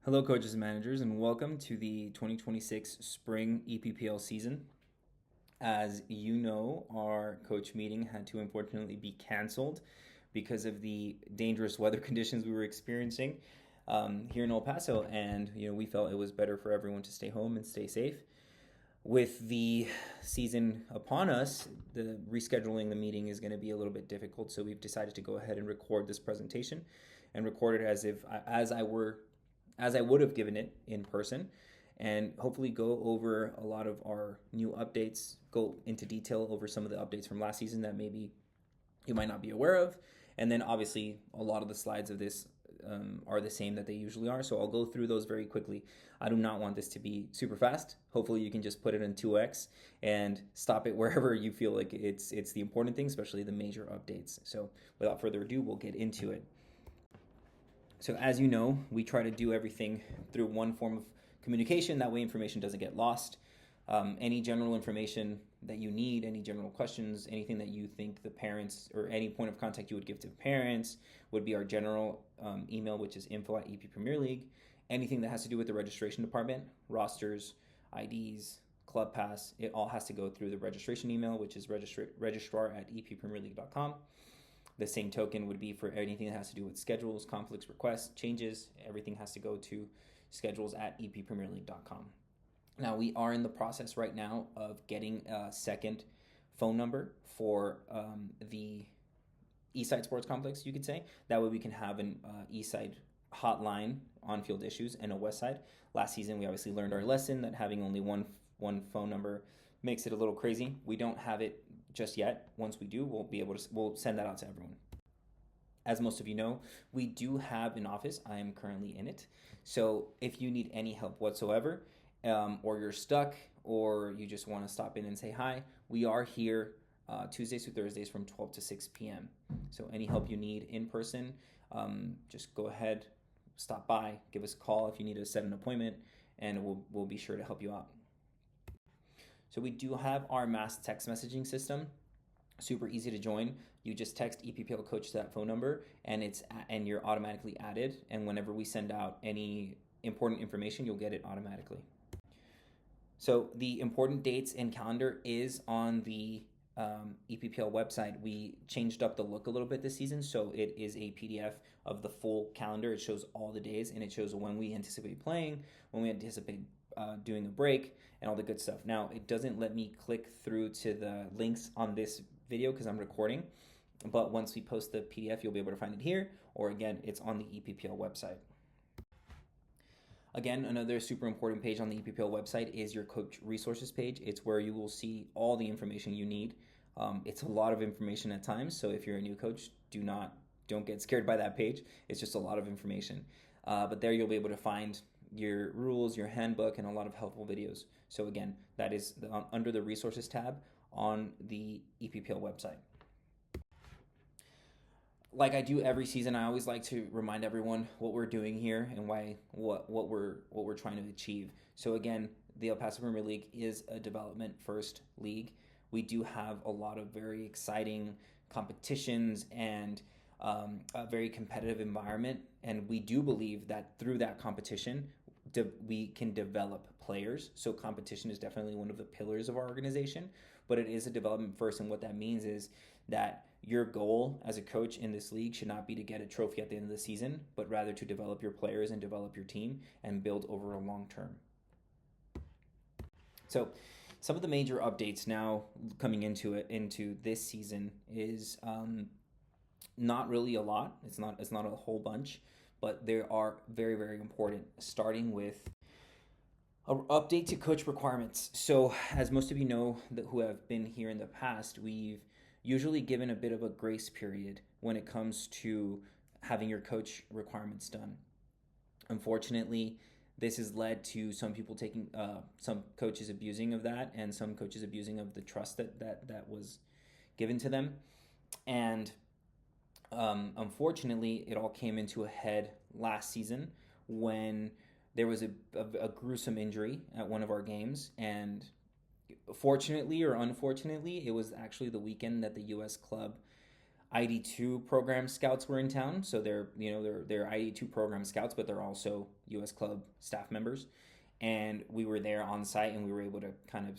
Hello, coaches and managers, and welcome to the 2026 spring EPPL season. As you know, our coach meeting had to unfortunately be canceled because of the dangerous weather conditions we were experiencing here in El Paso, and we felt it was better for everyone to stay home and stay safe. With the season upon us, the rescheduling the meeting is going to be a little bit difficult, so we've decided to go ahead and record this presentation and record it as I would have given it in person, and hopefully go over a lot of our new updates, go into detail over some of the updates from last season that maybe you might not be aware of. And then obviously a lot of the slides of this are the same that they usually are. So I'll go through those very quickly. I do not want this to be super fast. Hopefully you can just put it in 2x and stop it wherever you feel like it's the important thing, especially the major updates. So without further ado, we'll get into it. So as you know, we try to do everything through one form of communication. That way information doesn't get lost. Any general information that you need, any general questions, anything that you think the parents or any point of contact you would give to the parents would be our general email, which is info@EP Premier League. Anything that has to do with the registration department, rosters, IDs, club pass, it all has to go through the registration email, which is registrar@eppremierleague.com. The same token would be for anything that has to do with schedules, conflicts, requests, changes. Everything has to go to schedules@eppremierleague.com. Now, we are in the process right now of getting a second phone number for the Eastside Sports Complex, you could say. That way we can have an Eastside hotline on field issues and a Westside. Last season, we obviously learned our lesson that having only one phone number makes it a little crazy. We don't have it just yet. Once we do, we'll send that out to everyone. As most of you know, we do have an office. I am currently in it. So if you need any help whatsoever, or you're stuck, or you just want to stop in and say hi, we are here Tuesdays through Thursdays from 12 to 6 p.m. So any help you need in person, just go ahead, stop by, give us a call if you need to set an appointment, and we'll be sure to help you out. So we do have our mass text messaging system. Super easy to join. You just text EPPL coach to that phone number, and you're automatically added. And whenever we send out any important information, you'll get it automatically. So the important dates and calendar is on the EPPL website. We changed up the look a little bit this season, so it is a PDF of the full calendar. It shows all the days, and it shows when we anticipate playing, when we anticipate doing a break, and all the good stuff. Now, it doesn't let me click through to the links on this video because I'm recording, but once we post the PDF, you'll be able to find it here, or again, it's on the EPPL website. Again, another super important page on the EPPL website is your coach resources page. It's where you will see all the information you need. It's a lot of information at times, so if you're a new coach, don't get scared by that page. It's just a lot of information. But there you'll be able to find your rules, your handbook, and a lot of helpful videos. So again, that is under the resources tab on the EPPL website. Like I do every season, I always like to remind everyone what we're doing here and what we're trying to achieve. So again, the El Paso Premier League is a development first league. We do have a lot of very exciting competitions and a very competitive environment, and we do believe that through that competition, we can develop players. So competition is definitely one of the pillars of our organization, but it is a development first, and what that means is that your goal as a coach in this league should not be to get a trophy at the end of the season, but rather to develop your players and develop your team and build over a long term. So some of the major updates now coming into this season is not really a lot. It's not a whole bunch, but they are very, very important, starting with an update to coach requirements. So as most of you know who have been here in the past, we've usually given a bit of a grace period when it comes to having your coach requirements done. Unfortunately, this has led to some coaches abusing of that, and some coaches abusing of the trust that was given to them. And unfortunately, it all came into a head last season when there was a gruesome injury at one of our games, and fortunately or unfortunately, it was actually the weekend that the U.S. club ID2 program scouts were in town, so they're ID2 program scouts, but they're also U.S. Club staff members, and we were there on site, and we were able to kind of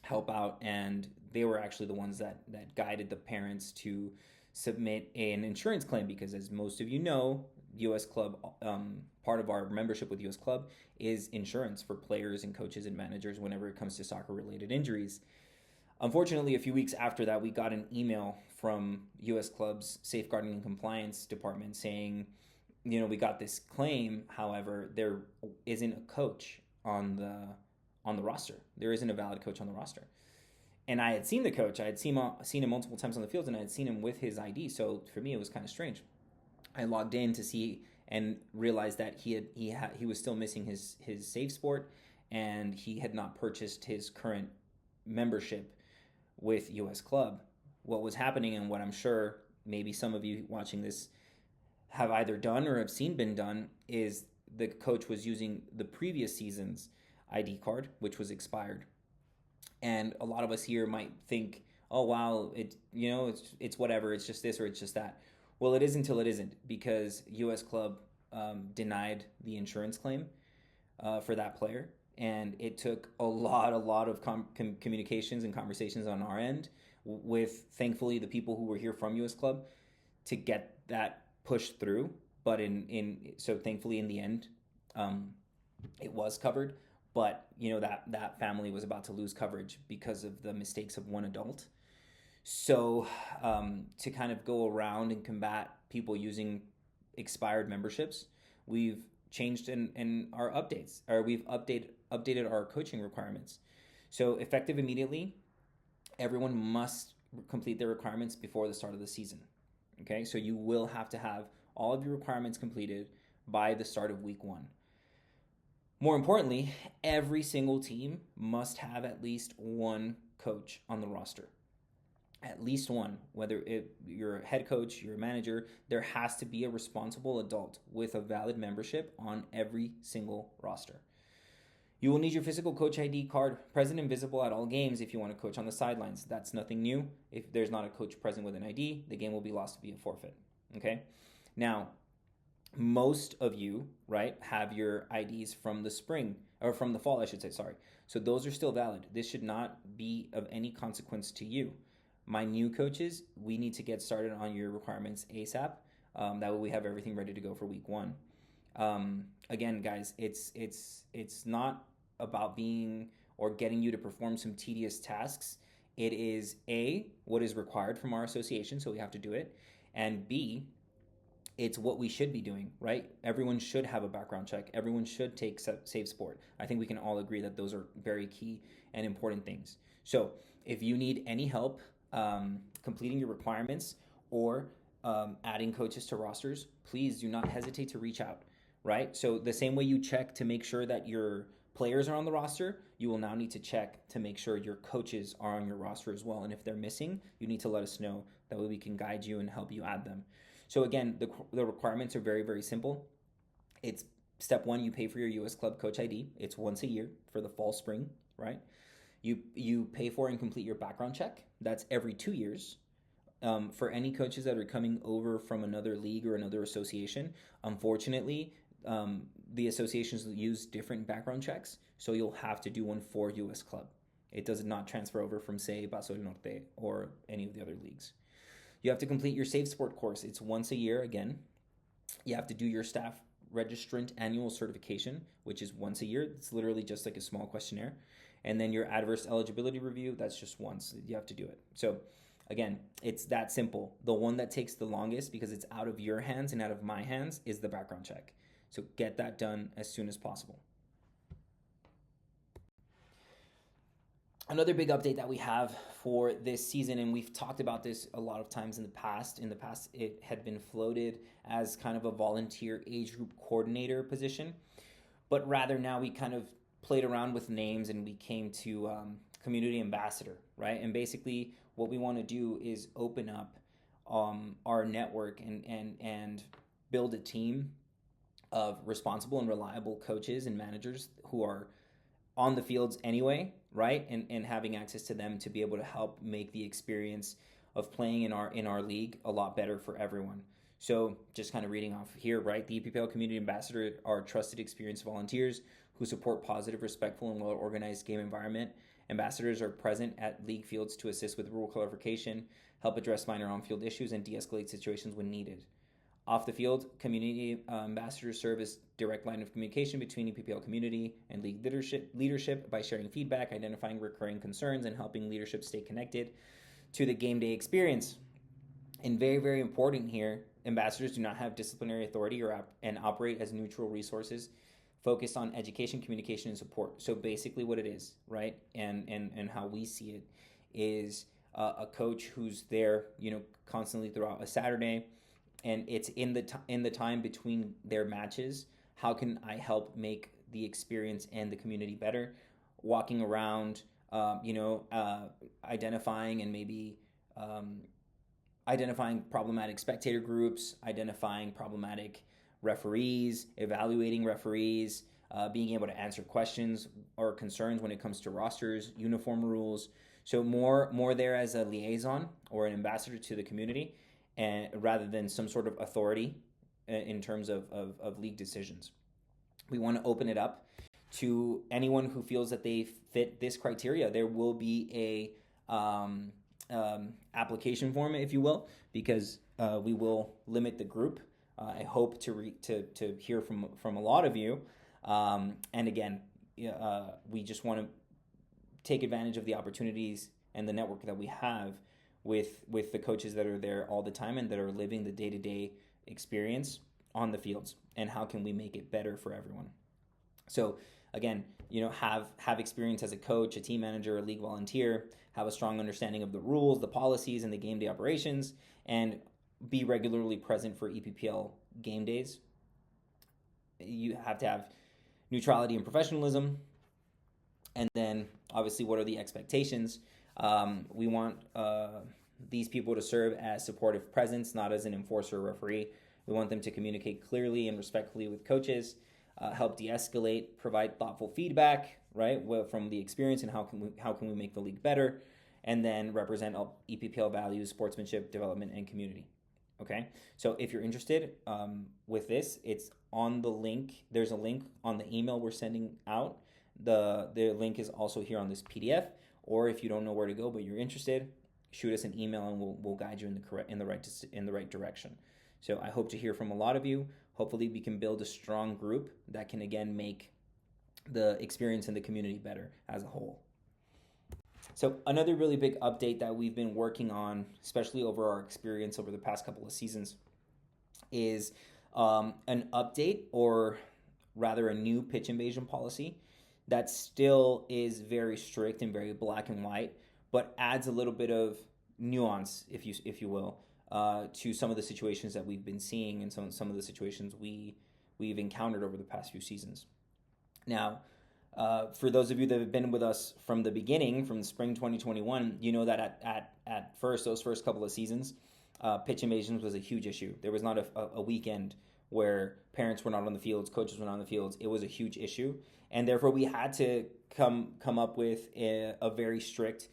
help out, and they were actually the ones that guided the parents to submit an insurance claim because, as most of you know, U.S. Club, part of our membership with U.S. Club is insurance for players and coaches and managers whenever it comes to soccer related injuries. Unfortunately, a few weeks after that, we got an email from U.S. Club's Safeguarding and Compliance Department saying, we got this claim. However, there isn't a coach on the roster. There isn't a valid coach on the roster. And I had seen the coach. I had seen him multiple times on the field, and I had seen him with his ID. So for me, it was kind of strange. I logged in to see and realized that he was still missing his Save Sport, and he had not purchased his current membership with US Club. What was happening, and what I'm sure maybe some of you watching this have either done or have seen been done, is the coach was using the previous season's ID card, which was expired. And a lot of us here might think, oh wow, it's whatever, it's just this or it's just that. Well, it is until it isn't, because US Club denied the insurance claim for that player, and it took a lot of communications and conversations on our end with, thankfully, the people who were here from US Club to get that pushed through. But so thankfully in the end, it was covered. But that family was about to lose coverage because of the mistakes of one adult. So to kind of go around and combat people using expired memberships, we've changed in our updates, or we've updated our coaching requirements. So effective immediately, everyone must complete their requirements before the start of the season. Okay, so you will have to have all of your requirements completed by the start of week 1. More importantly, every single team must have at least one coach on the roster. At least one. Whether you're a head coach, you're a manager, there has to be a responsible adult with a valid membership on every single roster. You will need your physical coach ID card present and visible at all games if you want to coach on the sidelines. That's nothing new. If there's not a coach present with an ID, the game will be lost via forfeit. Okay? Now, most of you, right, have your IDs from the spring, or from the fall, I should say, sorry. So those are still valid. This should not be of any consequence to you. My new coaches, we need to get started on your requirements ASAP. That way we have everything ready to go for week 1. Again, guys, it's not about being or getting you to perform some tedious tasks. It is A, what is required from our association, so we have to do it, and B, it's what we should be doing, right? Everyone should have a background check. Everyone should take Save Sport. I think we can all agree that those are very key and important things. So if you need any help completing your requirements or adding coaches to rosters, please do not hesitate to reach out, right? So the same way you check to make sure that your players are on the roster, you will now need to check to make sure your coaches are on your roster as well. And if they're missing, you need to let us know. That way we can guide you and help you add them. So again, the requirements are very, very simple. It's step 1, you pay for your US Club Coach ID. It's once a year for the fall, spring, right? You pay for and complete your background check. That's every 2 years. For any coaches that are coming over from another league or another association, unfortunately, the associations use different background checks, so you'll have to do one for US Club. It does not transfer over from, say, Paso del Norte or any of the other leagues. You have to complete your Save Sport course. It's once a year again. You have to do your staff registrant annual certification, which is once a year. It's literally just like a small questionnaire. And then your adverse eligibility review, that's just once. You have to do it. So again, it's that simple. The one that takes the longest, because it's out of your hands and out of my hands, is the background check. So get that done as soon as possible. Another big update that we have for this season, and we've talked about this a lot of times in the past. In the past, it had been floated as kind of a volunteer age group coordinator position, but rather now we kind of played around with names and we came to community ambassador, right? And basically what we want to do is open up our network and build a team of responsible and reliable coaches and managers who are on the fields anyway, right? And having access to them to be able to help make the experience of playing in our league a lot better for everyone. So just kind of reading off here, right? The EPPL community ambassador are trusted, experienced volunteers who support positive, respectful, and well-organized game environment. Ambassadors are present at league fields to assist with rule clarification, help address minor on-field issues, and de-escalate situations when needed. Off the field, community ambassadors serve as direct line of communication between EPPL community and league leadership by sharing feedback, identifying recurring concerns, and helping leadership stay connected to the game day experience. And very, very important here, ambassadors do not have disciplinary authority and operate as neutral resources focused on education, communication, and support. So basically what it is, right, and how we see it is a coach who's there, constantly throughout a Saturday, and it's in the time between their matches. How can I help make the experience and the community better? Walking around, identifying and maybe identifying problematic spectator groups, identifying problematic referees, evaluating referees, being able to answer questions or concerns when it comes to rosters, uniform rules. So more there as a liaison or an ambassador to the community, and rather than some sort of authority in terms of league decisions. We want to open it up to anyone who feels that they fit this criteria. There will be a application form, if you will, because we will limit the group. I hope to hear from a lot of you, and again, we just want to take advantage of the opportunities and the network that we have with the coaches that are there all the time and that are living the day-to-day experience on the fields, and how can we make it better for everyone. So again, have experience as a coach, a team manager, a league volunteer, have a strong understanding of the rules, the policies, and the game day operations, and be regularly present for EPPL game days. You have to have neutrality and professionalism. And then obviously, what are the expectations? We want these people to serve as supportive presence, not as an enforcer or referee. We want them to communicate clearly and respectfully with coaches, help de-escalate, provide thoughtful feedback, right, from the experience, and how can we make the league better, and then represent EPPL values, sportsmanship, development, and community. Okay, so if you're interested with this, it's on the link. There's a link on the email we're sending out. The link is also here on this PDF. Or if you don't know where to go but you're interested, shoot us an email and we'll guide you in the right direction. So I hope to hear from a lot of you. Hopefully we can build a strong group that can again make the experience in the community better as a whole. So another really big update that we've been working on, especially over our experience over the past couple of seasons, is an update, or rather a new pitch invasion policy that still is very strict and very black and white, but adds a little bit of nuance, if you will, to some of the situations that we've been seeing and some of the situations we've encountered over the past few seasons. Now, for those of you that have been with us from the beginning, from spring 2021, you know that at first, those first couple of seasons, pitch invasions was a huge issue. There was not a weekend where parents were not on the fields, coaches were not on the fields. It was a huge issue, and therefore we had to come up with a very strict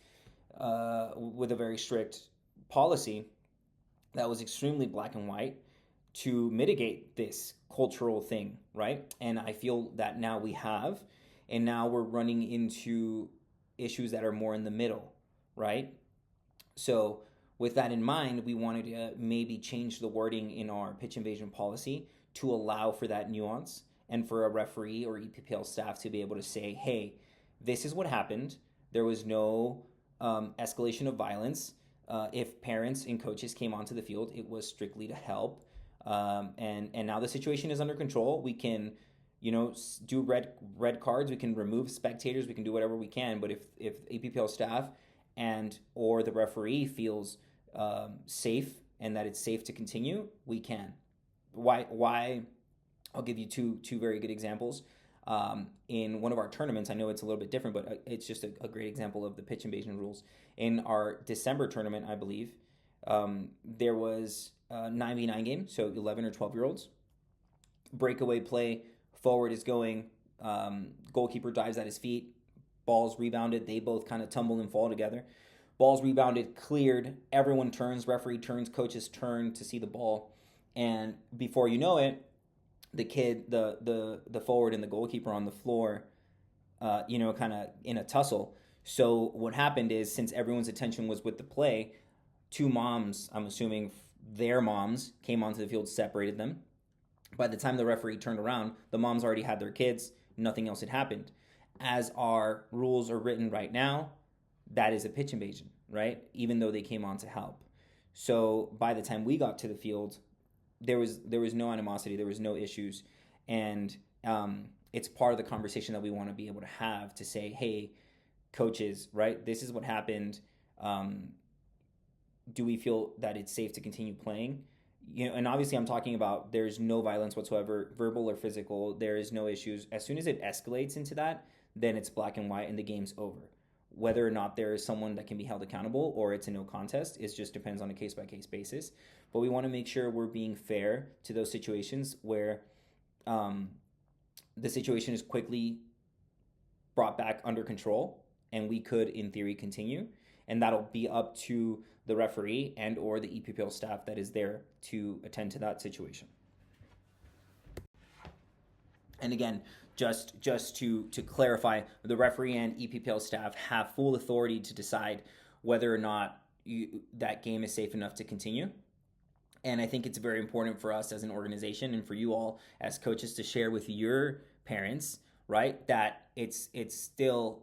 policy that was extremely black and white to mitigate this cultural thing, right? And I feel that now we have, and now we're running into issues that are more in the middle, right? So with that in mind, we wanted to maybe change the wording in our pitch invasion policy to allow for that nuance, and for a referee or EPPL staff to be able to say, hey, this is what happened. There was no escalation of violence. If parents and coaches came onto the field, it was strictly to help. And now the situation is under control. We can, do red cards. We can remove spectators. We can do whatever we can. But if EPPL staff and or the referee feels safe and that it's safe to continue, we can. Why? I'll give you two very good examples. In one of our tournaments, I know it's a little bit different, but it's just a great example of the pitch invasion rules. In our December tournament, I believe, there was a 9v9 game, so 11 or 12-year-olds. Breakaway play, forward is going, goalkeeper dives at his feet, ball's rebounded, they both kind of tumble and fall together. Ball's rebounded, cleared. Everyone turns, referee turns, coaches turn to see the ball, and before you know it, the kid, the forward and the goalkeeper on the floor, kind of in a tussle. So what happened is, since everyone's attention was with the play, two moms, I'm assuming their moms, came onto the field, separated them. By the time the referee turned around, the moms already had their kids. Nothing else had happened. As our rules are written right now, that is a pitch invasion, right? Even though they came on to help. So by the time we got to the field, there was no animosity, there was no issues, and it's part of the conversation that we want to be able to have, to say, hey, coaches, right? This is what happened. Do we feel that it's safe to continue playing? And obviously I'm talking about, there's no violence whatsoever, verbal or physical. There is no issues. As soon as it escalates into that, then it's black and white and the game's over. Whether or not there is someone that can be held accountable or it's a no contest, it just depends on a case-by-case basis. But we want to make sure we're being fair to those situations where the situation is quickly brought back under control and we could, in theory, continue. And that'll be up to the referee and or the EPPL staff that is there to attend to that situation. And again, just to clarify, the referee and EPPL staff have full authority to decide whether or not that game is safe enough to continue. And I think it's very important for us as an organization and for you all as coaches to share with your parents, right, that it's still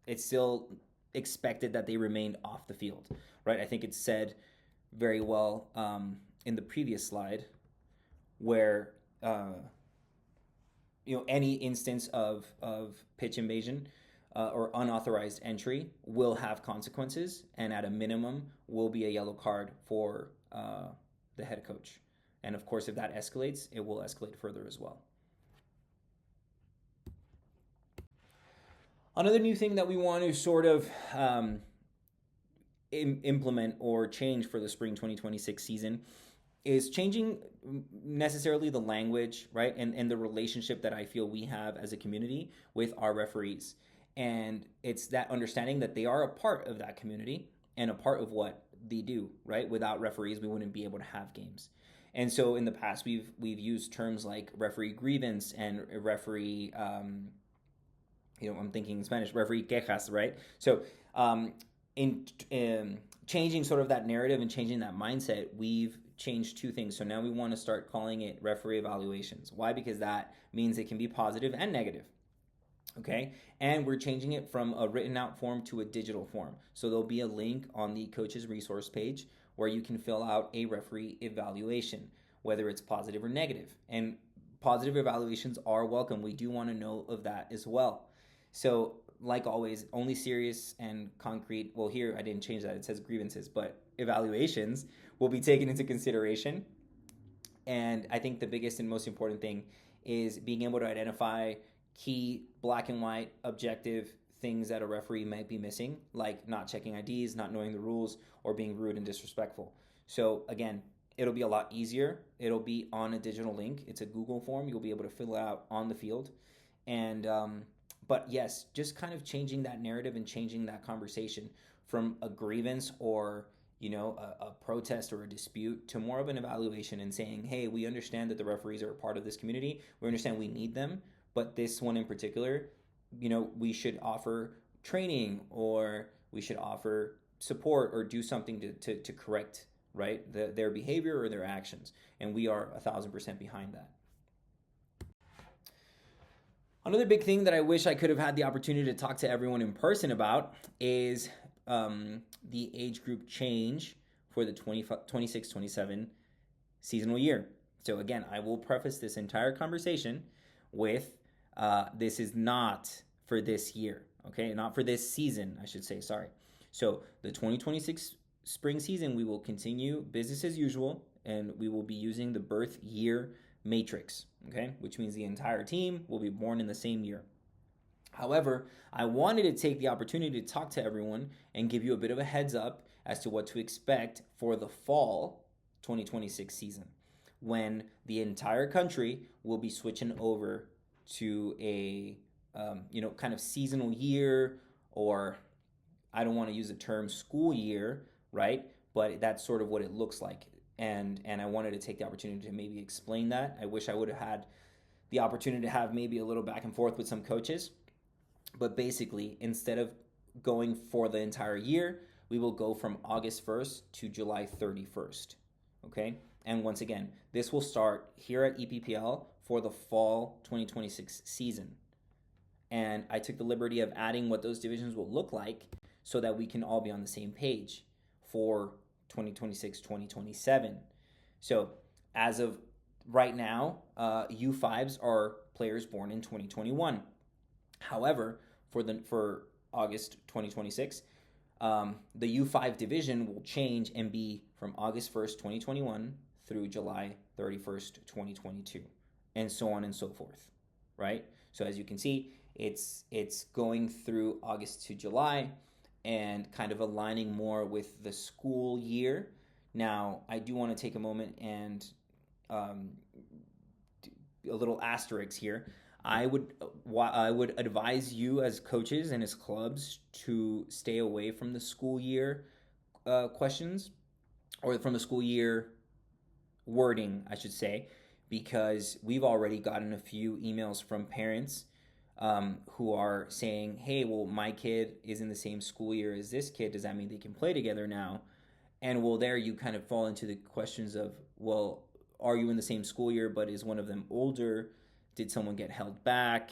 it's still expected that they remained off the field, right? I think it's said very well in the previous slide, where any instance of pitch invasion or unauthorized entry will have consequences, and at a minimum will be a yellow card for the head coach. And of course, if that escalates, it will escalate further as well. Another new thing that we want to sort of implement or change for the spring 2026 season is changing necessarily the language, right? And the relationship that I feel we have as a community with our referees. And it's that understanding that they are a part of that community and a part of what they do, right? Without referees, we wouldn't be able to have games. And so in the past, we've used terms like referee grievance and referee, I'm thinking in Spanish, referee quejas, right? So in changing sort of that narrative and changing that mindset, we've changed two things. So now we want to start calling it referee evaluations. Why? Because that means it can be positive and negative. Okay, and we're changing it from a written out form to a digital form. So there'll be a link on the coach's resource page where you can fill out a referee evaluation, whether it's positive or negative. And positive evaluations are welcome. We do want to know of that as well. So like always, only serious and concrete, well, here I didn't change that, it says grievances, but evaluations will be taken into consideration. And I think the biggest and most important thing is being able to identify key black and white objective things that a referee might be missing, like not checking IDs, not knowing the rules, or being rude and disrespectful. So again, it'll be a lot easier. It'll be on a digital link. It's a Google form. You'll be able to fill it out on the field. And but yes, just kind of changing that narrative and changing that conversation from a grievance or a protest or a dispute to more of an evaluation and saying, hey, we understand that the referees are a part of this community. We understand we need them. But this one in particular, we should offer training, or we should offer support, or do something to correct, right, their behavior or their actions. And we are 1,000% behind that. Another big thing that I wish I could have had the opportunity to talk to everyone in person about is the age group change for the 26-27 seasonal year. So again, I will preface this entire conversation with this is not for this year, okay? Not for this season, I should say, sorry. So the 2026 spring season, we will continue business as usual, and we will be using the birth year matrix, okay? Which means the entire team will be born in the same year. However, I wanted to take the opportunity to talk to everyone and give you a bit of a heads up as to what to expect for the fall 2026 season, when the entire country will be switching over to a kind of seasonal year, or I don't want to use the term school year, right? But that's sort of what it looks like. And I wanted to take the opportunity to maybe explain that. I wish I would have had the opportunity to have maybe a little back and forth with some coaches. But basically, instead of going for the entire year, we will go from August 1st to July 31st. Okay? And once again, this will start here at EPPL for the fall 2026 season. And I took the liberty of adding what those divisions will look like so that we can all be on the same page for 2026 2027. So, as of right now, U5s are players born in 2021. However, for August 2026, the U5 division will change and be from August 1st, 2021 through July 31st, 2022, and so on and so forth, right? So as you can see, it's going through August to July and kind of aligning more with the school year. Now, I do want to take a moment and a little asterisk here. I would advise you as coaches and as clubs to stay away from the school year questions, or from the school year wording, I should say, because we've already gotten a few emails from parents who are saying, hey, well, my kid is in the same school year as this kid. Does that mean they can play together now? And well, there you kind of fall into the questions of, well, are you in the same school year, but is one of them older? Did someone get held back?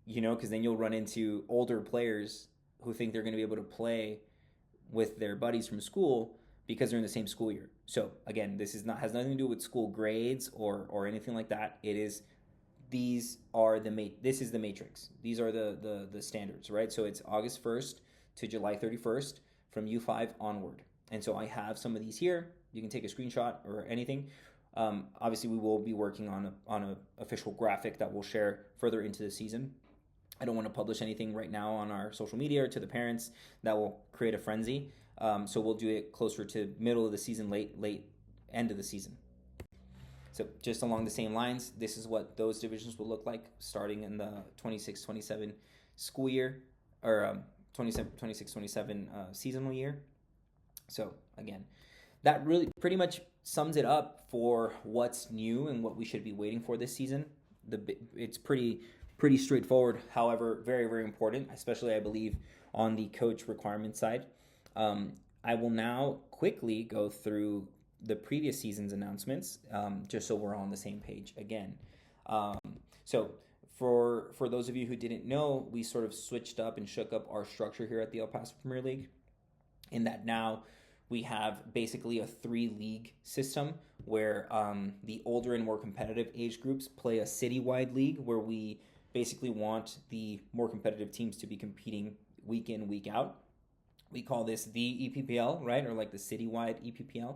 Because then you'll run into older players who think they're going to be able to play with their buddies from school because they're in the same school year. So again, this has nothing to do with school grades or anything like that. It is this is the matrix. These are the standards, right? So it's August 1st to July 31st from U5 onward. And so I have some of these here. You can take a screenshot or anything. Obviously, we will be working on a official graphic that we'll share further into the season. I don't want to publish anything right now on our social media or to the parents that will create a frenzy. So we'll do it closer to middle of the season, late end of the season. So just along the same lines, this is what those divisions will look like starting in the 26-27 school year, or 26-27 seasonal year. So again, that really pretty much sums it up for what's new and what we should be waiting for this season. It's pretty straightforward, however, very, very important, especially I believe on the coach requirement side. I will now quickly go through the previous season's announcements, just so we're on the same page again. So for those of you who didn't know, we sort of switched up and shook up our structure here at the El Paso Premier League, in that now we have basically a 3-league system where the older and more competitive age groups play a citywide league where we basically want the more competitive teams to be competing week in, week out. We call this the EPPL, right? Or like the citywide EPPL.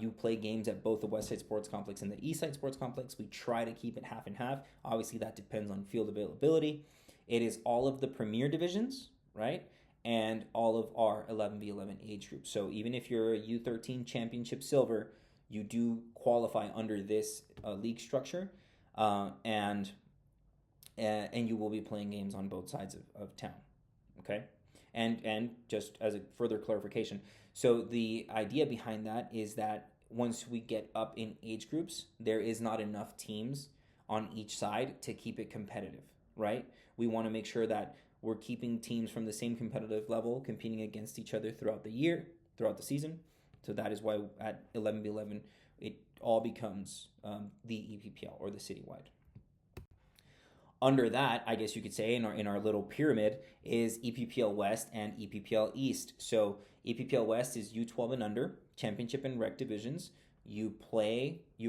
You play games at both the Westside Sports Complex and the Eastside Sports Complex. We try to keep it half and half. Obviously, that depends on field availability. It is all of the premier divisions, right? And all of our 11v11 age groups. So even if you're a U13 Championship Silver, you do qualify under this league structure, and you will be playing games on both sides of town, okay? And just as a further clarification, so the idea behind that is that once we get up in age groups, there is not enough teams on each side to keep it competitive, right? We want to make sure that we're keeping teams from the same competitive level competing against each other throughout the year, throughout the season. So that is why at 11v11, it all becomes the EPPL, or the citywide. Under that, I guess you could say, in our little pyramid, is EPPL West and EPPL East. So EPPL West is U12 and under, championship and rec divisions. You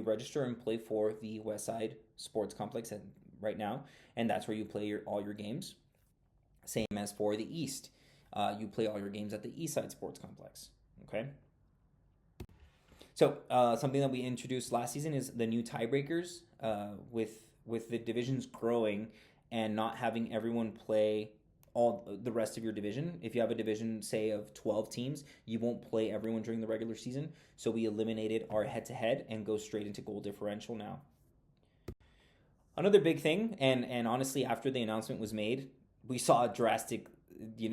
register and play for the Westside Sports Complex right now, and that's where you play all your games. Same as for the East. You play all your games at the Eastside Sports Complex, okay? So something that we introduced last season is the new tiebreakers with the divisions growing and not having everyone play all the rest of your division. If you have a division, say, of 12 teams, you won't play everyone during the regular season. So we eliminated our head-to-head and go straight into goal differential now. Another big thing, and honestly, after the announcement was made, we saw a drastic,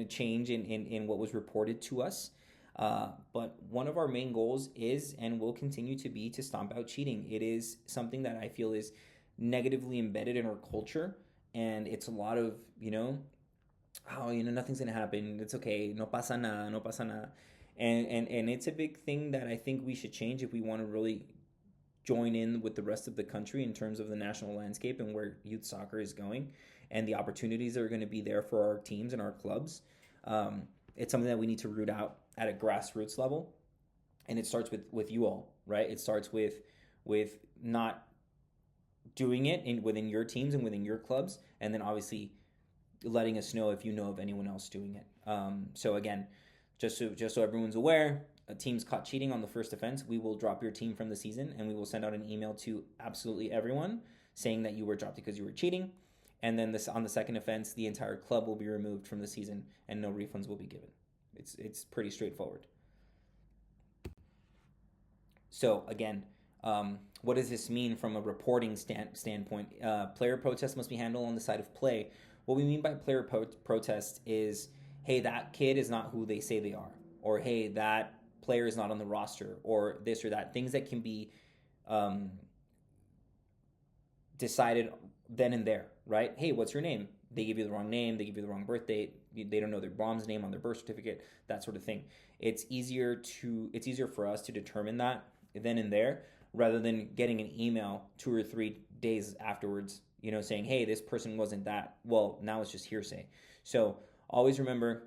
change in what was reported to us. But one of our main goals is and will continue to be to stomp out cheating. It is something that I feel is negatively embedded in our culture, and it's a lot of oh, nothing's gonna happen. It's okay. No pasa nada. No pasa nada. And it's a big thing that I think we should change if we want to really join in with the rest of the country in terms of the national landscape and where youth soccer is going and the opportunities that are going to be there for our teams and our clubs. It's something that we need to root out at a grassroots level, and it starts with you all, right? It starts with not doing it within your teams and within your clubs, and then obviously letting us know if you know of anyone else doing it. So again, just so everyone's aware, a team's caught cheating on the first offense, we will drop your team from the season, and we will send out an email to absolutely everyone saying that you were dropped because you were cheating. And then on the second offense, the entire club will be removed from the season, and no refunds will be given. It's pretty straightforward. So again, what does this mean from a reporting standpoint? Player protests must be handled on the side of play. What we mean by player protest is, hey, that kid is not who they say they are, or hey, that player is not on the roster, or this or that. Things that can be um, decided then and there, right? Hey, what's your name? They give you the wrong name, they give you the wrong birth date, they don't know their mom's name on their birth certificate, that sort of thing. It's easier for us to determine that then and there rather than getting an email 2 or 3 days afterwards, saying, hey, this person wasn't that. Well, now it's just hearsay. So always remember,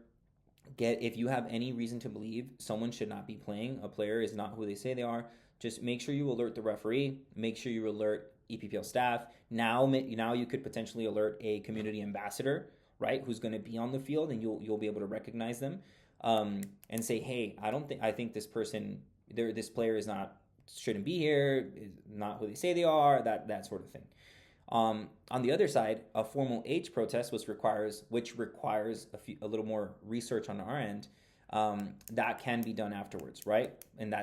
if you have any reason to believe someone should not be playing, a player is not who they say they are, just make sure you alert the referee, make sure you alert EPPL staff. Now you could potentially alert a community ambassador, right, who's going to be on the field, and you'll be able to recognize them, and say, hey, I think this person, this player shouldn't be here, is not who they say they are, that sort of thing. On the other side, a formal H protest, which requires a little more research on our end, that can be done afterwards, right? And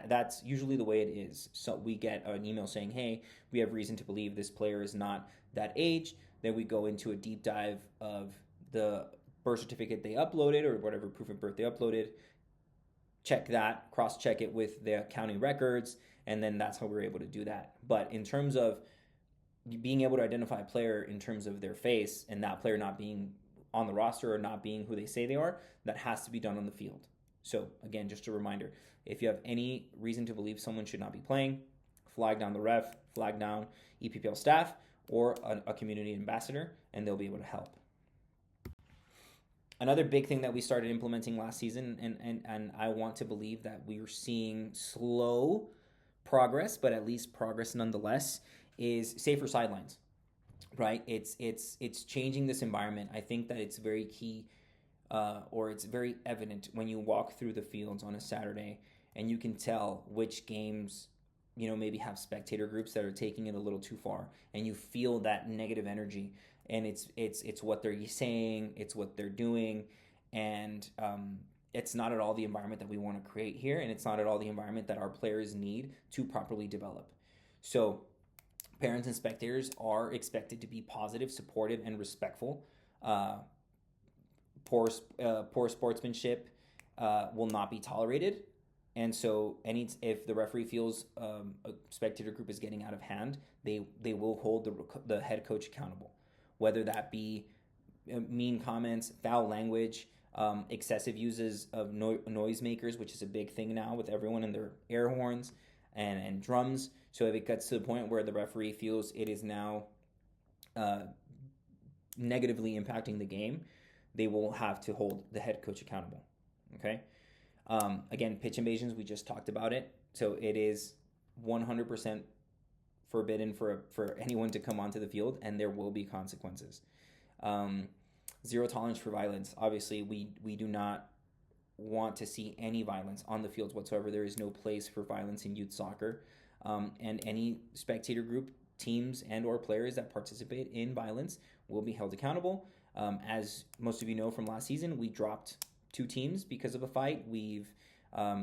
that's usually the way it is. So we get an email saying, hey, we have reason to believe this player is not that age. Then we go into a deep dive of the birth certificate they uploaded or whatever proof of birth they uploaded, cross-check it with the county records, and then that's how we're able to do that. But in terms of being able to identify a player in terms of their face and that player not being on the roster or not being who they say they are, that has to be done on the field. So again, just a reminder, if you have any reason to believe someone should not be playing, flag down the ref, flag down EPPL staff or a community ambassador, and they'll be able to help. Another big thing that we started implementing last season, and I want to believe that we are seeing slow progress, but at least progress nonetheless, is safer sidelines, right? It's changing this environment. I think that it's very key, or it's very evident when you walk through the fields on a Saturday, and you can tell which games, maybe have spectator groups that are taking it a little too far, and you feel that negative energy. And it's what they're saying, it's what they're doing, and it's not at all the environment that we want to create here, and it's not at all the environment that our players need to properly develop. So parents and spectators are expected to be positive, supportive, and respectful. Poor sportsmanship will not be tolerated. And so if the referee feels a spectator group is getting out of hand, they will hold the head coach accountable, whether that be mean comments, foul language, excessive uses of noisemakers, which is a big thing now with everyone and their air horns and drums. So if it gets to the point where the referee feels it is now negatively impacting the game, they will have to hold the head coach accountable. Okay. Again, pitch invasions, we just talked about it. So it is 100% forbidden for anyone to come onto the field, and there will be consequences. Zero tolerance for violence. Obviously, we do not want to see any violence on the fields whatsoever. There is no place for violence in youth soccer. And any spectator group, teams, and or players that participate in violence will be held accountable. As most of you know from last season, we dropped 2 teams because of a fight. We've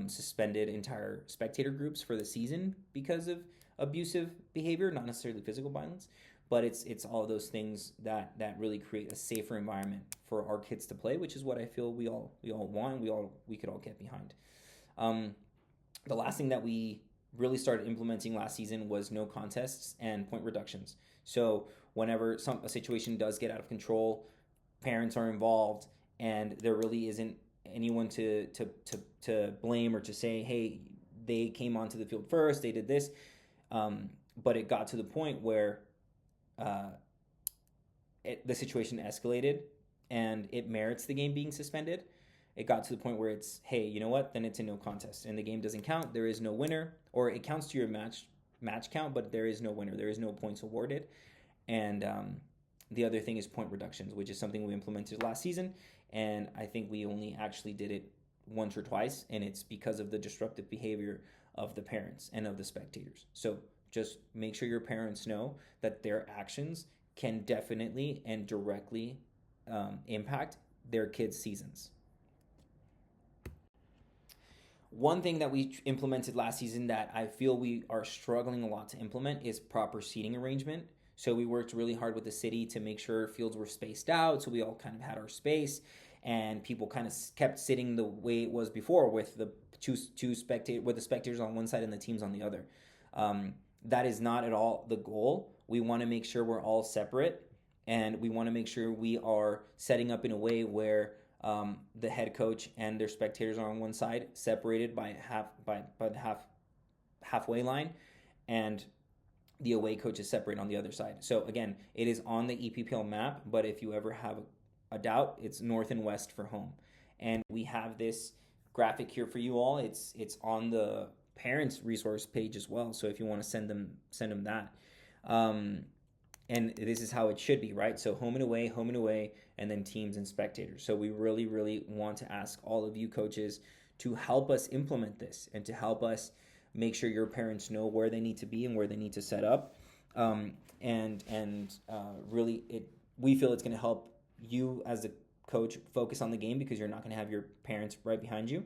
suspended entire spectator groups for the season because of abusive behavior, not necessarily physical violence. but it's all those things that really create a safer environment for our kids to play, which is what I feel we all want, we could all get behind. Um, the last thing that we really started implementing last season was no contests and point reductions. So whenever a situation does get out of control, parents are involved, and there really isn't anyone to blame or to say, hey, they came onto the field first, they did this. But it got to the point where uh, the situation escalated and it merits the game being suspended. It got to the point where it's, hey, you know what? Then it's a no contest, and the game doesn't count. There is no winner, or it counts to your match count, but there is no winner. There is no points awarded. And the other thing is point reductions, which is something we implemented last season, and I think we only actually did it once or twice, and it's because of the disruptive behavior of the parents and of the spectators. So just make sure your parents know that their actions can definitely and directly impact their kids' seasons. One thing that we implemented last season that I feel we are struggling a lot to implement is proper seating arrangement. So we worked really hard with the city to make sure fields were spaced out, so we all kind of had our space, and people kind of kept sitting the way it was before, with the with the spectators on one side and the teams on the other. That is not at all the goal. We want to make sure we're all separate, and we want to make sure we are setting up in a way where the head coach and their spectators are on one side, separated by the halfway line, and the away coach is separate on the other side. So again, it is on the EPPL map, but if you ever have a doubt, it's north and west for home. And we have this graphic here for you all. It's on the parents resource page as well. So if you want to send them that. And this is how it should be, right? So home and away, and then teams and spectators. So we really, really want to ask all of you coaches to help us implement this and to help us make sure your parents know where they need to be and where they need to set up. Really, we feel it's going to help you as a coach focus on the game, because you're not going to have your parents right behind you,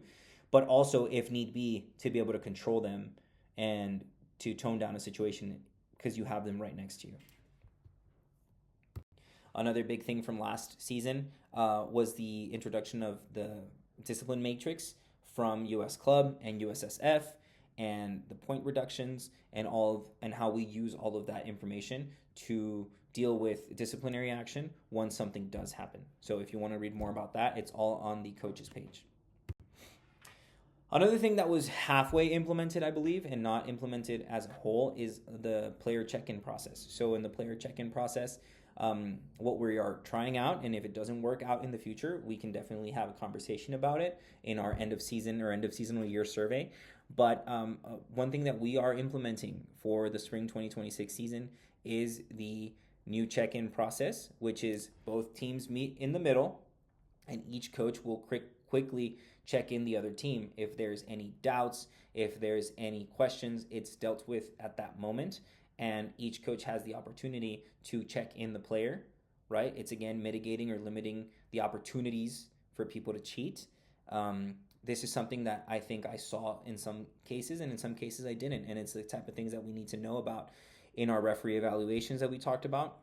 but also, if need be, to be able to control them and to tone down a situation because you have them right next to you. Another big thing from last season was the introduction of the discipline matrix from US Club and USSF, and the point reductions and how we use all of that information to deal with disciplinary action once something does happen. So if you want to read more about that, it's all on the coaches page. Another thing that was halfway implemented, I believe, and not implemented as a whole, is the player check-in process. So in the player check-in process, what we are trying out, and if it doesn't work out in the future, we can definitely have a conversation about it in our end of season or year survey. But one thing that we are implementing for the spring 2026 season is the new check-in process, which is both teams meet in the middle, and each coach will quickly check in the other team. If there's any doubts, if there's any questions, it's dealt with at that moment. And each coach has the opportunity to check in the player, right? It's again mitigating or limiting the opportunities for people to cheat. This is something that I think I saw in some cases, and in some cases I didn't. And it's the type of things that we need to know about in our referee evaluations that we talked about,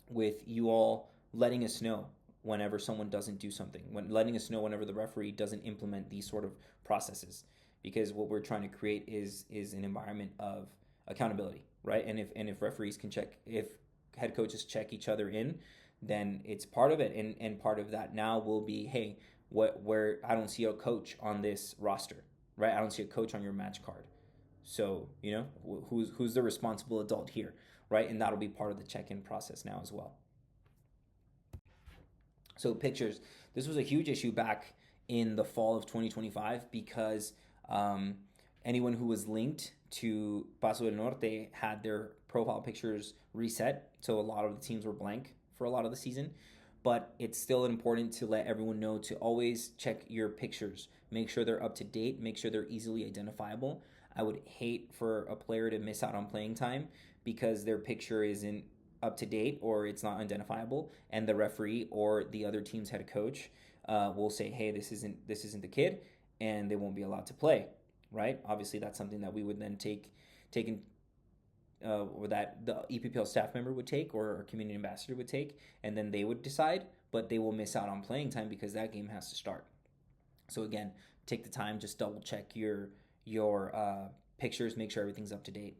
with you all letting us know whenever someone doesn't do something, letting us know whenever the referee doesn't implement these sort of processes, because what we're trying to create is an environment of accountability, right? And if referees can check, if head coaches check each other in, then it's part of it, and part of that now will be, hey, where I don't see a coach on this roster, right? I don't see a coach on your match card. So, who's the responsible adult here, right? And that'll be part of the check-in process now as well. So pictures. This was a huge issue back in the fall of 2025, because anyone who was linked to Paso del Norte had their profile pictures reset. So a lot of the teams were blank for a lot of the season. But it's still important to let everyone know to always check your pictures. Make sure they're up to date. Make sure they're easily identifiable. I would hate for a player to miss out on playing time because their picture isn't up to date or it's not identifiable, and the referee or the other team's head coach will say, "Hey, this isn't the kid," and they won't be allowed to play. Right? Obviously, that's something that we would then take or that the EPPL staff member would take or community ambassador would take, and then they would decide, but they will miss out on playing time because that game has to start. So again, take the time, just double check your pictures, make sure everything's up to date.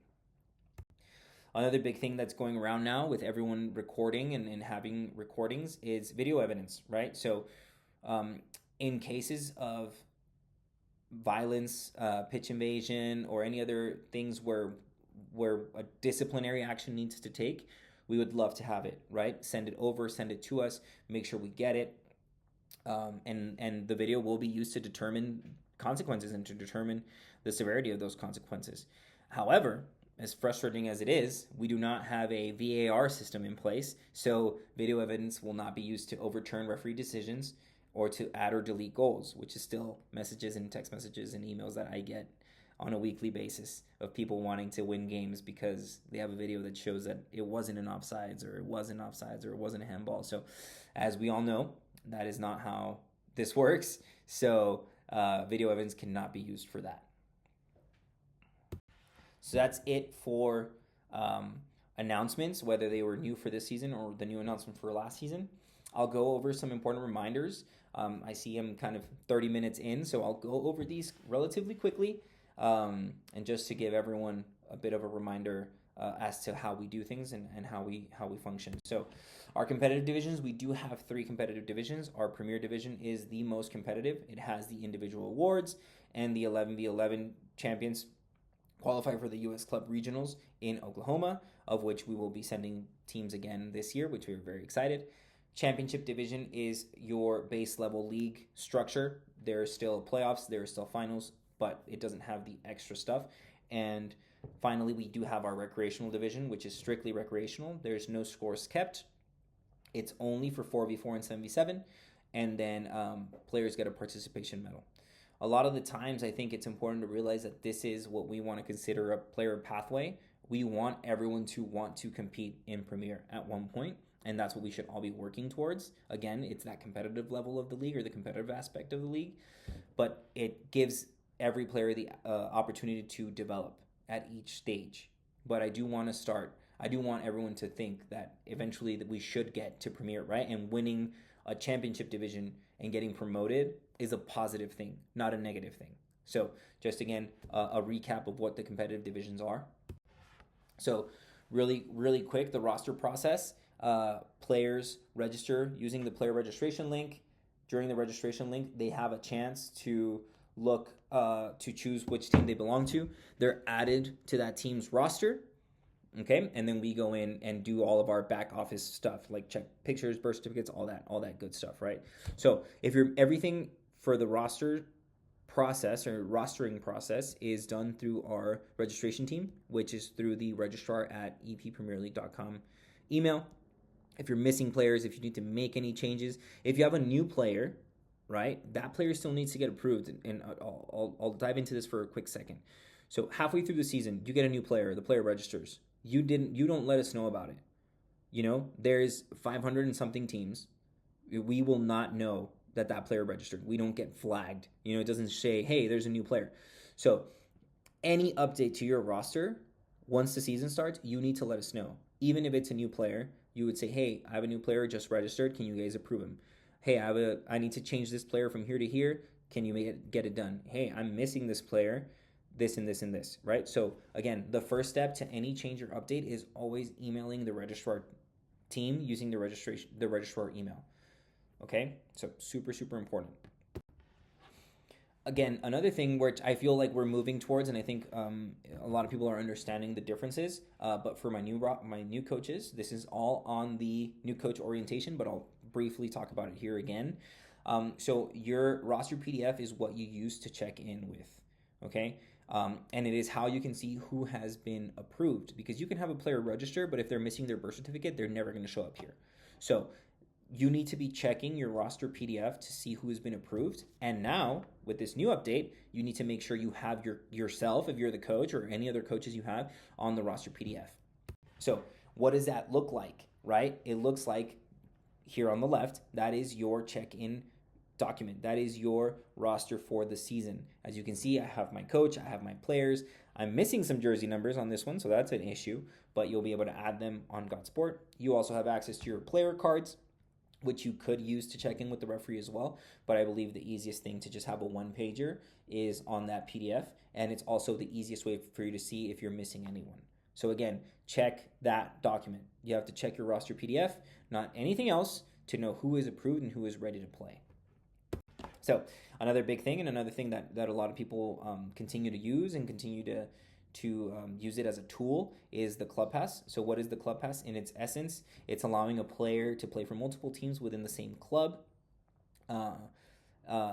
Another big thing that's going around now with everyone recording and having recordings is video evidence, right? So in cases of violence, pitch invasion, or any other things where a disciplinary action needs to take, we would love to have it, right? Send it over, send it to us, make sure we get it. And the video will be used to determine consequences and to determine the severity of those consequences. However, as frustrating as it is, we do not have a VAR system in place, so video evidence will not be used to overturn referee decisions or to add or delete goals, which is still messages and text messages and emails that I get on a weekly basis of people wanting to win games because they have a video that shows that it wasn't an offsides or it wasn't offsides or it wasn't a handball. So as we all know, that is not how this works. So video evidence cannot be used for that. So that's it for announcements, whether they were new for this season or the new announcement for last season. I'll go over some important reminders. I see I'm kind of 30 minutes in, so I'll go over these relatively quickly, and just to give everyone a bit of a reminder as to how we do things and how we function. So our competitive divisions, we do have 3 competitive divisions. Our Premier Division is the most competitive. It has the individual awards, and the 11v11 champions qualify for the U.S. Club Regionals in Oklahoma, of which we will be sending teams again this year, which we're very excited. Championship Division is your base level league structure. There are still playoffs, there are still finals, but it doesn't have the extra stuff. And finally, we do have our Recreational Division, which is strictly recreational. There's no scores kept. It's only for 4v4 and 7v7, and then players get a participation medal. A lot of the times, I think it's important to realize that this is what we want to consider a player pathway. We want everyone to want to compete in Premier at one point, and that's what we should all be working towards. Again, it's that competitive level of the league or the competitive aspect of the league, but it gives every player the opportunity to develop at each stage. But I do want everyone to think that eventually that we should get to Premier, right? And winning a championship division and getting promoted is a positive thing, not a negative thing. So just again, a recap of what the competitive divisions are. So really, really quick, the roster process. Players register using the player registration link. During the registration link, they have a chance to look to choose which team they belong to. They're added to that team's roster. Okay, and then we go in and do all of our back office stuff, like check pictures, birth certificates, all that good stuff, right? So if you're everything for the roster process or rostering process is done through our registration team, which is through the registrar at eppremierleague.com email. If you're missing players, if you need to make any changes, if you have a new player, right, that player still needs to get approved. And I'll dive into this for a quick second. So halfway through the season, you get a new player, the player registers. You don't let us know about it. You know, there's 500 and something teams. We will not know that player registered. We don't get flagged. You know, it doesn't say, hey, there's a new player. So any update to your roster, once the season starts, you need to let us know. Even if it's a new player, you would say, hey, I have a new player just registered. Can you guys approve him? Hey, I need to change this player from here to here. Can you get it done? Hey, I'm missing this player. This and this and this, right? So again, the first step to any change or update is always emailing the registrar team using the registrar email. Okay, so super, super important. Again, another thing which I feel like we're moving towards, and I think a lot of people are understanding the differences. But for my new coaches, this is all on the new coach orientation, but I'll briefly talk about it here again. So your roster PDF is what you use to check in with, okay? And it is how you can see who has been approved, because you can have a player register, but if they're missing their birth certificate, they're never going to show up here. So you need to be checking your roster PDF to see who has been approved. And now with this new update, you need to make sure you have yourself, if you're the coach or any other coaches you have, on the roster PDF. So what does that look like, right? It looks like here on the left, that is your check-in document. That is your roster for the season. As you can see, I have my coach, I have my players, I'm missing some jersey numbers on this one, so that's an issue, but you'll be able to add them on GodSport. You also have access to your player cards, which you could use to check in with the referee as well. But I believe the easiest thing to just have a one-pager is on that PDF, and it's also the easiest way for you to see if you're missing anyone. So again, check that document. You have to check your roster PDF, not anything else, to know who is approved and who is ready to play. So another big thing, and another thing that a lot of people continue to use and continue to use it as a tool, is the Club Pass. So what is the Club Pass? In its essence, it's allowing a player to play for multiple teams within the same club.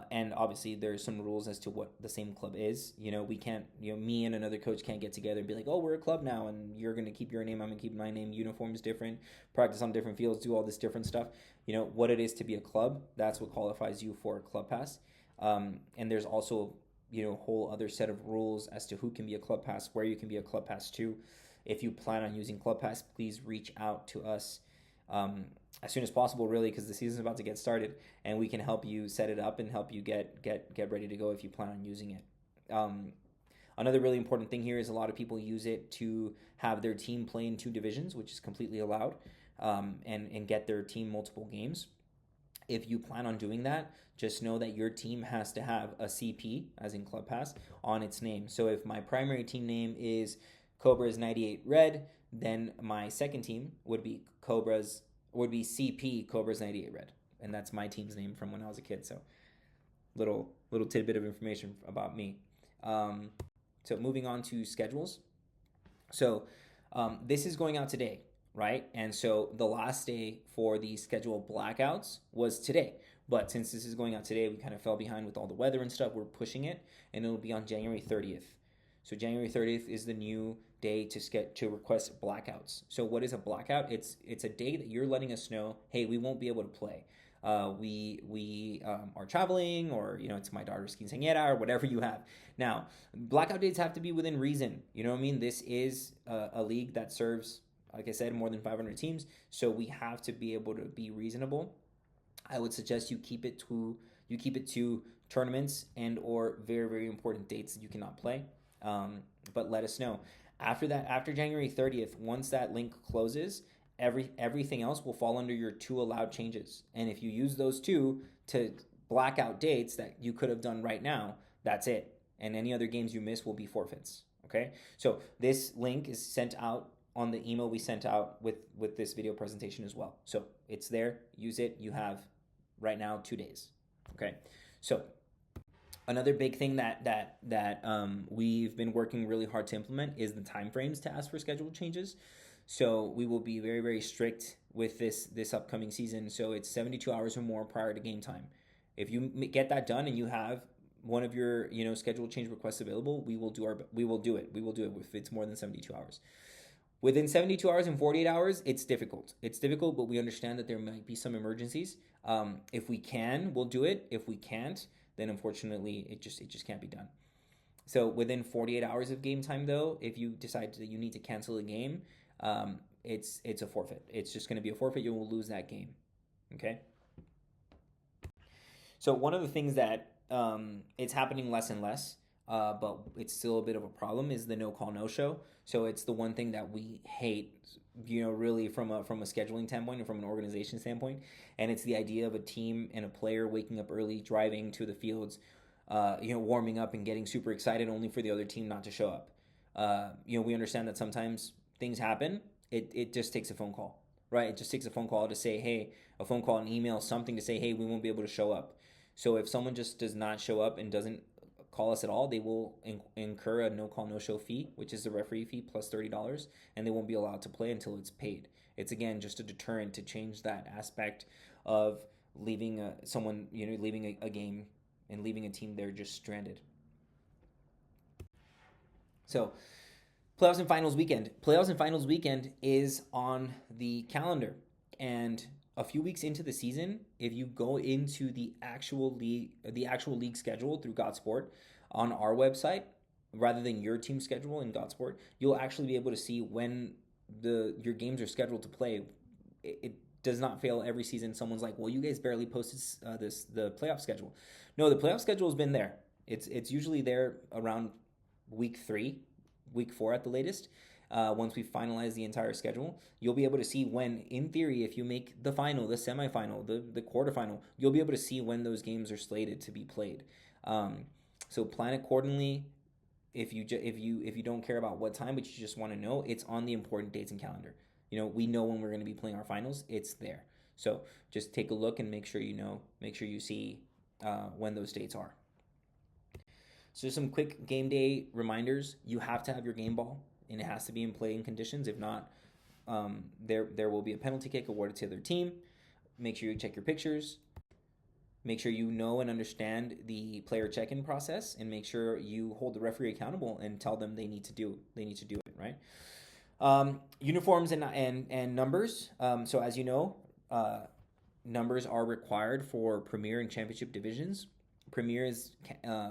And obviously there's some rules as to what the same club is. We can't, me and another coach can't get together and be like, oh, we're a club now, and you're going to keep your name, I'm going to keep my name, uniforms different, practice on different fields, do all this different stuff. What it is to be a club, that's what qualifies you for a Club Pass. And there's also, a whole other set of rules as to who can be a Club Pass, where you can be a Club Pass to. If you plan on using Club Pass, please reach out to us as soon as possible, really, because the season's about to get started, and we can help you set it up and help you get ready to go if you plan on using it. Another really important thing here is a lot of people use it to have their team play in 2 divisions, which is completely allowed, and get their team multiple games. If you plan on doing that, just know that your team has to have a CP, as in Club Pass, on its name. So if my primary team name is Cobras 98 Red, then my second team would be CP Cobras 98 Red, and that's my team's name from when I was a kid. So little tidbit of information about me. So moving on to schedules. So this is going out today, right? And so the last day for the schedule blackouts was today. But since this is going out today, we kind of fell behind with all the weather and stuff. We're pushing it, and it'll be on January 30th. So January 30th is the new day to request blackouts. So what is a blackout? It's a day that you're letting us know, hey, we won't be able to play. We are traveling, or it's my daughter's quinceañera, or whatever you have. Now, blackout dates have to be within reason. You know what I mean? This is a league that serves, like I said, more than 500 teams. So we have to be able to be reasonable. I would suggest you keep it to tournaments and or very, very important dates that you cannot play. But let us know. After that, after January 30th, once that link closes, everything else will fall under your 2 allowed changes. And if you use those 2 to black out dates that you could have done right now, that's it. And any other games you miss will be forfeits. Okay? So this link is sent out on the email we sent out with this video presentation as well. So it's there. Use it. You have right now 2 days. Okay? So another big thing that we've been working really hard to implement is the timeframes to ask for schedule changes. So we will be very, very strict with this upcoming season. So it's 72 hours or more prior to game time. If you get that done and you have one of your schedule change requests available, we will do it. We will do it if it's more than 72 hours. Within 72 hours and 48 hours, it's difficult. But we understand that there might be some emergencies. If we can, we'll do it. If we can't, then unfortunately it just can't be done. So within 48 hours of game time, though, if you decide that you need to cancel a game, it's a forfeit. It's just going to be a forfeit. You will lose that game. Okay. So one of the things that it's happening less and less, but it's still a bit of a problem, is the no call no show. So it's the one thing that we hate, really from a scheduling standpoint and from an organization standpoint. And it's the idea of a team and a player waking up early, driving to the fields, warming up and getting super excited only for the other team not to show up. We understand that sometimes things happen. It just takes a phone call, right? It just takes a phone call to say, hey, a phone call, an email, something to say, hey, we won't be able to show up. So if someone just does not show up and doesn't call us at all, they will incur a no call no show fee, which is the referee fee plus $30, and they won't be allowed to play until it's paid. It's again just a deterrent to change that aspect of leaving leaving a game and leaving a team there just stranded. So Playoffs and Finals weekend is on the calendar, and a few weeks into the season, if you go into the actual league schedule through GodSport on our website, rather than your team schedule in GodSport, you'll actually be able to see when your games are scheduled to play. It does not fail every season. Someone's like, well, you guys barely posted the playoff schedule. No, the playoff schedule has been there. It's usually there around week 3. week 4 at the latest. Once we finalize the entire schedule, you'll be able to see when, in theory, if you make the final, the semifinal, the quarterfinal, you'll be able to see when those games are slated to be played. So plan accordingly. If you don't care about what time, but you just want to know, it's on the important dates and calendar. We know when we're going to be playing our finals. It's there. So just take a look and make sure you see when those dates are. So some quick game day reminders. You have to have your game ball, and it has to be in playing conditions. If not, there will be a penalty kick awarded to their team. Make sure you check your pictures. Make sure you know and understand the player check-in process, and make sure you hold the referee accountable and tell them they need to do it, right? Uniforms and numbers. So as you know, numbers are required for Premier and Championship divisions. Premier is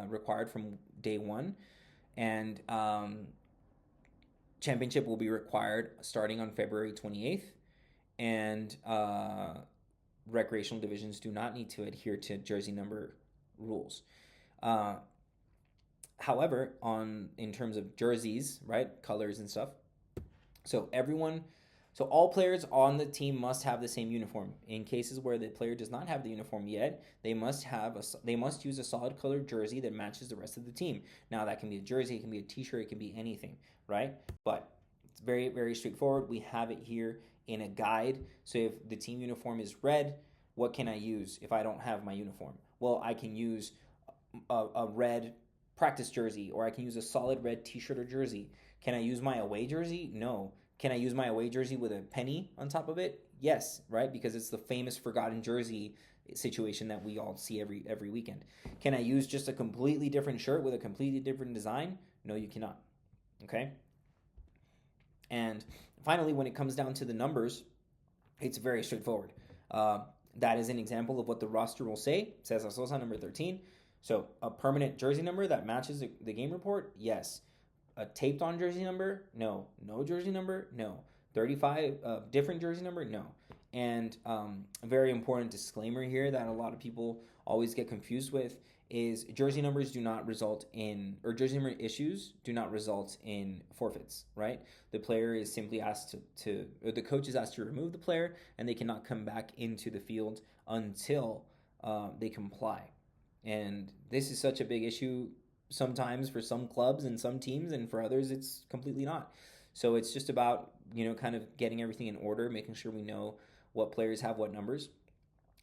required from day 1, and Championship will be required starting on February 28th, and recreational divisions do not need to adhere to jersey number rules. However, in terms of jerseys, right, colors and stuff, so all players on the team must have the same uniform. In cases where the player does not have the uniform yet, they must use a solid colored jersey that matches the rest of the team. Now that can be a jersey, it can be a t-shirt, it can be anything, right? But it's very, very straightforward. We have it here in a guide. So if the team uniform is red, what can I use if I don't have my uniform? Well, I can use a red practice jersey, or I can use a solid red t-shirt or jersey. Can I use my away jersey? No. Can I use my away jersey with a penny on top of it? Yes, right? Because it's the famous forgotten jersey situation that we all see every weekend. Can I use just a completely different shirt with a completely different design? No, you cannot. Okay? And finally, when it comes down to the numbers, it's very straightforward. That is an example of what the roster will say. It says Asosa number 13. So a permanent jersey number that matches the game report? Yes. A taped on jersey number? No. No jersey number? No. 35 different jersey number? No. And a very important disclaimer here that a lot of people always get confused with is jersey numbers do not result in, or jersey number issues do not result in forfeits, right? The player is simply asked or the coach is asked to remove the player, and they cannot come back into the field until they comply. And this is such a big issue sometimes for some clubs and some teams, and for others it's completely not. So it's just about kind of getting everything in order, making sure we know what players have what numbers,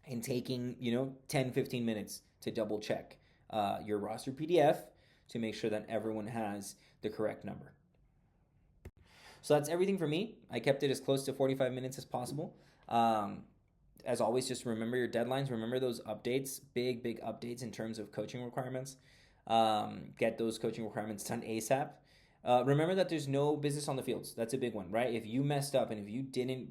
and taking 10-15 minutes to double check your roster PDF to make sure that everyone has the correct number. So that's everything for me. I kept it as close to 45 minutes as possible. As always, just remember your deadlines. Remember those updates, big updates in terms of coaching requirements. Get those coaching requirements done ASAP. Remember that there's no business on the fields. That's a big one, right? If you messed up and if you didn't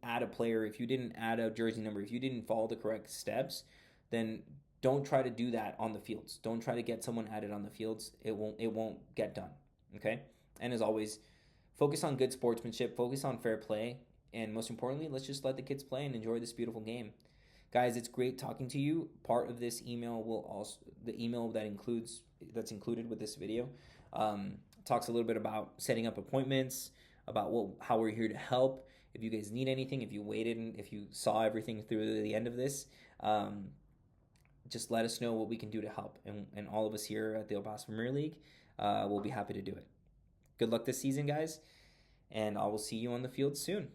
add a player, if you didn't add a jersey number, if you didn't follow the correct steps, then don't try to do that on the fields. Don't try to get someone added on the fields. It won't get done. Okay? And as always, focus on good sportsmanship, focus on fair play, and most importantly, let's just let the kids play and enjoy this beautiful game. Guys, it's great talking to you. Part of this email the email that's included with this video talks a little bit about setting up appointments, about how we're here to help. If you guys need anything, if you waited and if you saw everything through the end of this, just let us know what we can do to help. And all of us here at the El Paso Premier League will be happy to do it. Good luck this season, guys, and I will see you on the field soon.